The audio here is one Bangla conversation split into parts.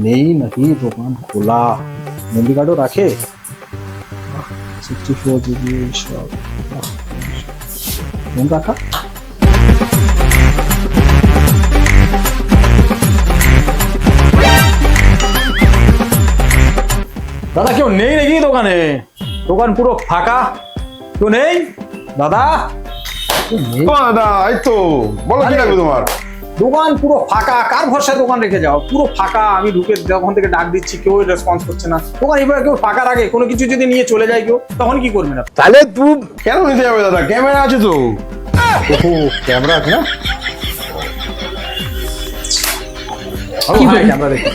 নেই নাকি? দোকান খোলা, মেমরি কার্ডও রাখে। 64 জিবি সব ফোন রাখা। দাদা কেউ নেই নাকি দোকানে? দোকান পুরো ফাঁকা, কেউ নেই দাদা? কেউ নেই। ও দাদা, এই তো বলো কি লাগবে তোমার? দোকান পুরো ফাঁকা, কার ভরসায় দোকান রেখে যাও? পুরো ফাঁকা, আমি ঢুকে যখন থেকে ডাক দিচ্ছি কেউ রেসপন্স করছে না। দোকান এবার কেউ ফাঁকা রাখে, কোনো কিছু যদি নিয়ে চলে যায় কেউ, তখন কি করবেন আপনি? তাহলে তুই কেন নিতে যাবে দাদা? ক্যামেরা আছে তো। ওহো, ক্যামেরা আছে না? ক্যামেরা দেখি।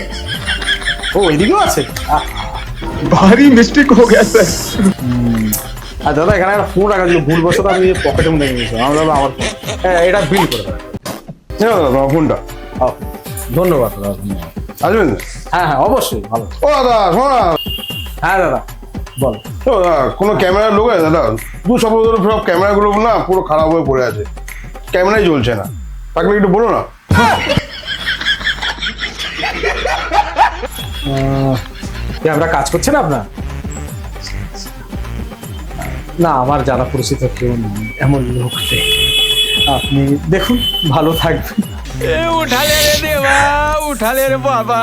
ও এদিকেও আছে। भारी मिस्टेक हो गया सर। আর দাদা এখানে একটা ফোন রাখা ছিল, ভুলবশত আমি পকেটের মধ্যে নিয়ে গেছিলাম। আমি ভাবলাম আমার ফোন, এটা বিল করে দেবেন। দাদা তোমার ফোনটা ধন্যবাদ দাদা, ধন্যবাদ। আসবেন? হ্যাঁ হ্যাঁ অবশ্যই, ভালো। ও দাদা শোনো না। হ্যাঁ দাদা বল। ও দাদা, কোনো ক্যামেরার লোক আছে দাদা? দু সপ্তাহ ধরে সব ক্যামেরাগুলো না পুরো খারাপ হয়ে পড়ে আছে, ক্যামেরাই জ্বলছে না। তাকে একটু বলো না। ক্যামেরা কাজ করছে না আপনার? না, আমার জানা পরিচিত কেউ নেই এমন লোক নেই। আপনি দেখুন, ভালো থাকবেন। उठा ले रे देवा, उठा ले रे बाबा।